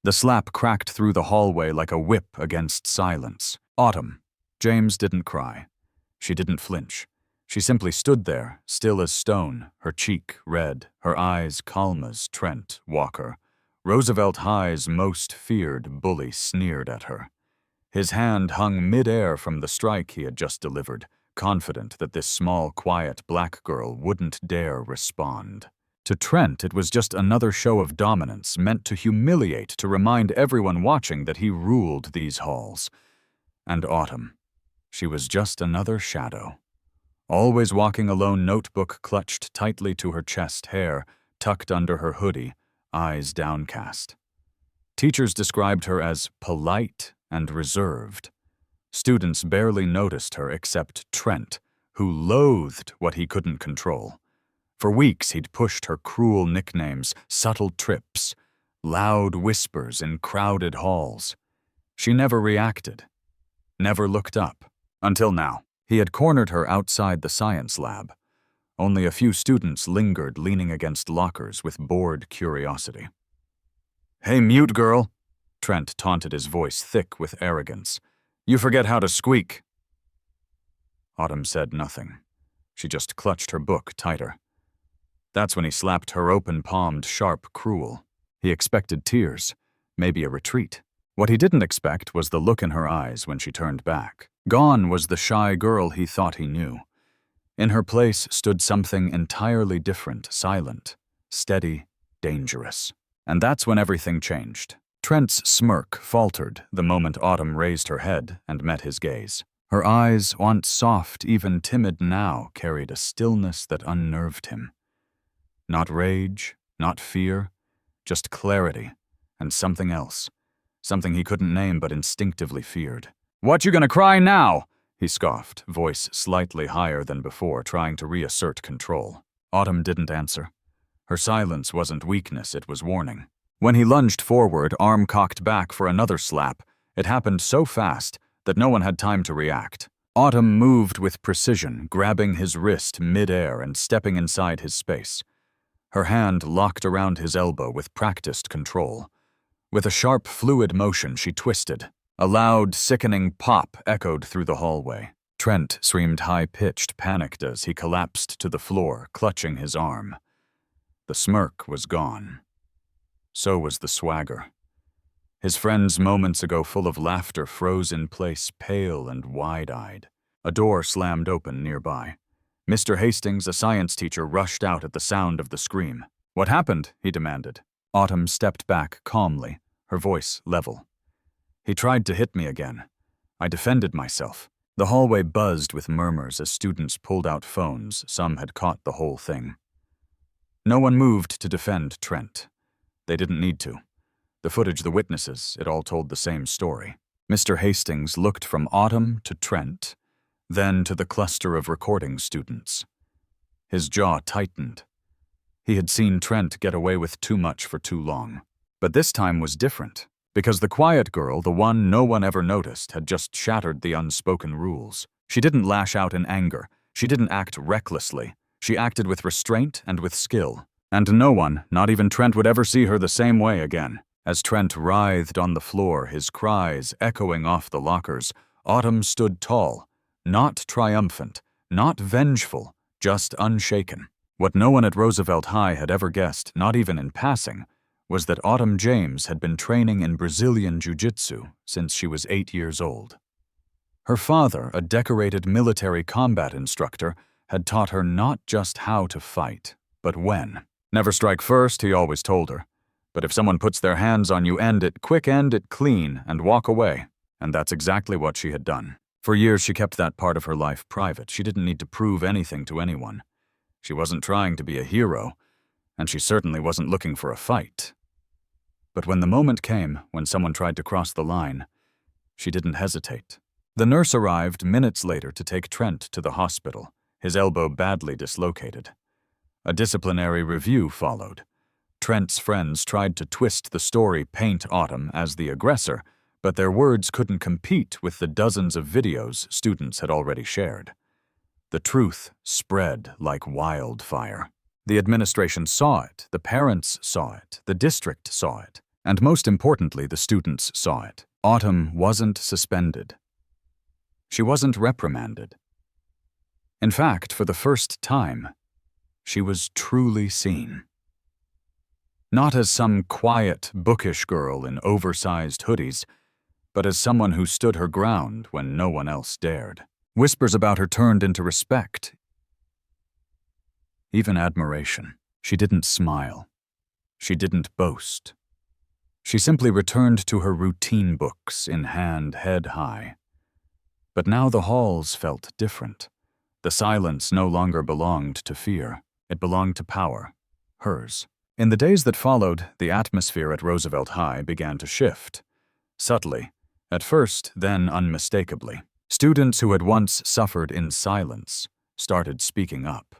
The slap cracked through the hallway like a whip against silence. Autumn. James didn't cry. She didn't flinch. She simply stood there, still as stone, her cheek red, her eyes calm as Trent Walker. Roosevelt High's most feared bully sneered at her. His hand hung mid-air from the strike he had just delivered, confident that this small, quiet black girl wouldn't dare respond. To Trent, it was just another show of dominance meant to humiliate, to remind everyone watching that he ruled these halls. And Autumn. She was just another shadow. Always walking alone, notebook clutched tightly to her chest, hair tucked under her hoodie, eyes downcast. Teachers described her as polite and reserved. Students barely noticed her except Trent, who loathed what he couldn't control. For weeks he'd pushed her cruel nicknames, subtle trips, loud whispers in crowded halls. She never reacted, never looked up, until now. He had cornered her outside the science lab. Only a few students lingered, leaning against lockers with bored curiosity. "Hey, mute girl," Trent taunted, his voice thick with arrogance. "You forget how to squeak." Autumn said nothing. She just clutched her book tighter. That's when he slapped her open-palmed, sharp, cruel. He expected tears, maybe a retreat. What he didn't expect was the look in her eyes when she turned back. Gone was the shy girl he thought he knew. In her place stood something entirely different, silent, steady, dangerous. And that's when everything changed. Trent's smirk faltered the moment Autumn raised her head and met his gaze. Her eyes, once soft, even timid now, carried a stillness that unnerved him. Not rage, not fear, just clarity, and something else. Something he couldn't name but instinctively feared. "What you gonna cry now?" he scoffed, voice slightly higher than before, trying to reassert control. Autumn didn't answer. Her silence wasn't weakness, it was warning. When he lunged forward, arm cocked back for another slap, it happened so fast that no one had time to react. Autumn moved with precision, grabbing his wrist mid-air and stepping inside his space. Her hand locked around his elbow with practiced control. With a sharp, fluid motion, she twisted. A loud, sickening pop echoed through the hallway. Trent screamed high-pitched, panicked as he collapsed to the floor, clutching his arm. The smirk was gone. So was the swagger. His friends moments ago full of laughter froze in place, pale and wide-eyed. A door slammed open nearby. Mr. Hastings, a science teacher, rushed out at the sound of the scream. "What happened?" he demanded. Autumn stepped back calmly, her voice level. "He tried to hit me again. I defended myself." The hallway buzzed with murmurs as students pulled out phones. Some had caught the whole thing. No one moved to defend Trent. They didn't need to. The footage, the witnesses, it all told the same story. Mr. Hastings looked from Autumn to Trent, then to the cluster of recording students. His jaw tightened. He had seen Trent get away with too much for too long. But this time was different. Because the quiet girl, the one no one ever noticed, had just shattered the unspoken rules. She didn't lash out in anger. She didn't act recklessly. She acted with restraint and with skill. And no one, not even Trent, would ever see her the same way again. As Trent writhed on the floor, his cries echoing off the lockers, Autumn stood tall, not triumphant, not vengeful, just unshaken. What no one at Roosevelt High had ever guessed, not even in passing, was that Autumn James had been training in Brazilian jiu-jitsu since she was 8 years old. Her father, a decorated military combat instructor, had taught her not just how to fight, but when. Never strike first, he always told her. But if someone puts their hands on you, end it quick, end it clean, and walk away. And that's exactly what she had done. For years she kept that part of her life private. She didn't need to prove anything to anyone. She wasn't trying to be a hero, and she certainly wasn't looking for a fight. But when the moment came, when someone tried to cross the line, she didn't hesitate. The nurse arrived minutes later to take Trent to the hospital, his elbow badly dislocated. A disciplinary review followed. Trent's friends tried to twist the story, paint Autumn as the aggressor, but their words couldn't compete with the dozens of videos students had already shared. The truth spread like wildfire. The administration saw it, the parents saw it, the district saw it, And most importantly, the students saw it. Autumn wasn't suspended. She wasn't reprimanded. In fact, for the first time, she was truly seen. Not as some quiet, bookish girl in oversized hoodies, but as someone who stood her ground when no one else dared. Whispers about her turned into respect, even admiration. She didn't smile. She didn't boast. She simply returned to her routine books in hand, head high. But now the halls felt different. The silence no longer belonged to fear. It belonged to power, hers. In the days that followed, the atmosphere at Roosevelt High began to shift. Subtly, at first, then unmistakably. Students who had once suffered in silence started speaking up.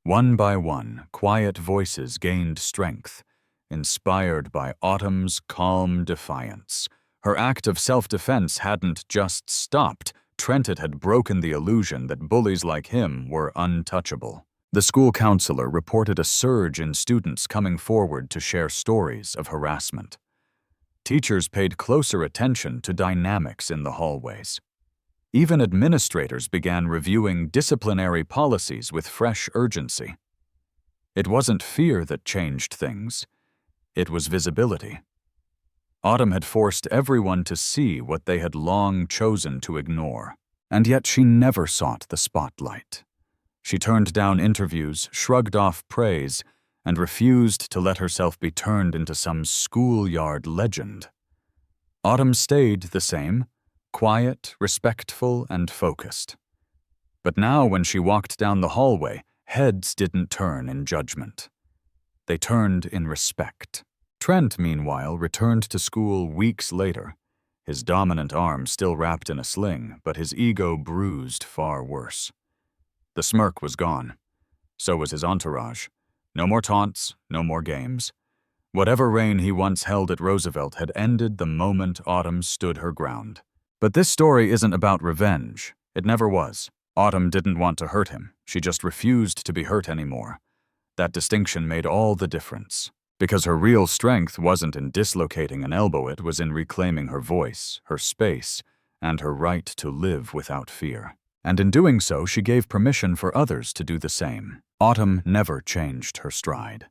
One by one, quiet voices gained strength, inspired by Autumn's calm defiance. Her act of self-defense hadn't just stopped. Trenton had broken the illusion that bullies like him were untouchable. The school counselor reported a surge in students coming forward to share stories of harassment. Teachers paid closer attention to dynamics in the hallways. Even administrators began reviewing disciplinary policies with fresh urgency. It wasn't fear that changed things. It was visibility. Autumn had forced everyone to see what they had long chosen to ignore, and yet she never sought the spotlight. She turned down interviews, shrugged off praise, and refused to let herself be turned into some schoolyard legend. Autumn stayed the same, quiet, respectful, and focused. But now when she walked down the hallway, heads didn't turn in judgment. They turned in respect. Trent, meanwhile, returned to school weeks later, his dominant arm still wrapped in a sling, but his ego bruised far worse. The smirk was gone. So was his entourage. No more taunts, no more games. Whatever reign he once held at Roosevelt had ended the moment Autumn stood her ground. But this story isn't about revenge. It never was. Autumn didn't want to hurt him. She just refused to be hurt anymore. That distinction made all the difference. Because her real strength wasn't in dislocating an elbow, it was in reclaiming her voice, her space, and her right to live without fear. And in doing so, she gave permission for others to do the same. Autumn never changed her stride.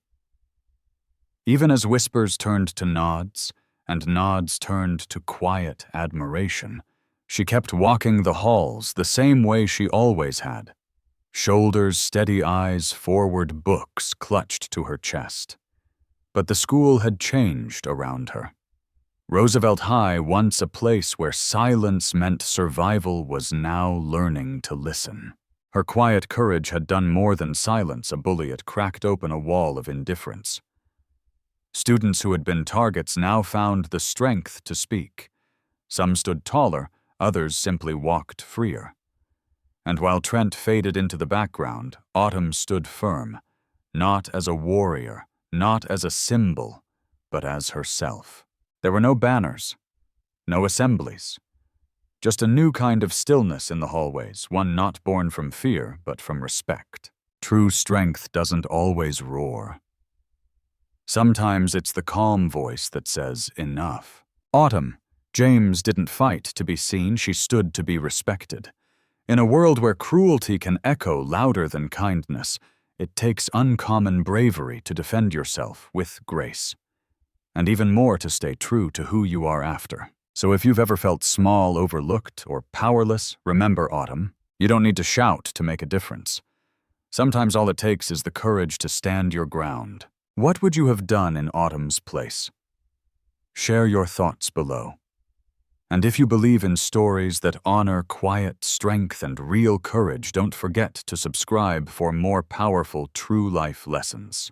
Even as whispers turned to nods, and nods turned to quiet admiration, she kept walking the halls the same way she always had. Shoulders, steady eyes, forward, books clutched to her chest. But the school had changed around her. Roosevelt High, once a place where silence meant survival, was now learning to listen. Her quiet courage had done more than silence a bully. It cracked open a wall of indifference. Students who had been targets now found the strength to speak. Some stood taller, others simply walked freer. And while Trent faded into the background, Autumn stood firm, not as a warrior, not as a symbol, but as herself. There were no banners, no assemblies, just a new kind of stillness in the hallways, one not born from fear, but from respect. True strength doesn't always roar. Sometimes it's the calm voice that says, enough. Autumn. James didn't fight to be seen, she stood to be respected. In a world where cruelty can echo louder than kindness, it takes uncommon bravery to defend yourself with grace. And even more to stay true to who you are after. So if you've ever felt small, overlooked, or powerless, remember, Autumn, you don't need to shout to make a difference. Sometimes all it takes is the courage to stand your ground. What would you have done in Autumn's place? Share your thoughts below. And if you believe in stories that honor quiet strength and real courage, don't forget to subscribe for more powerful true life lessons.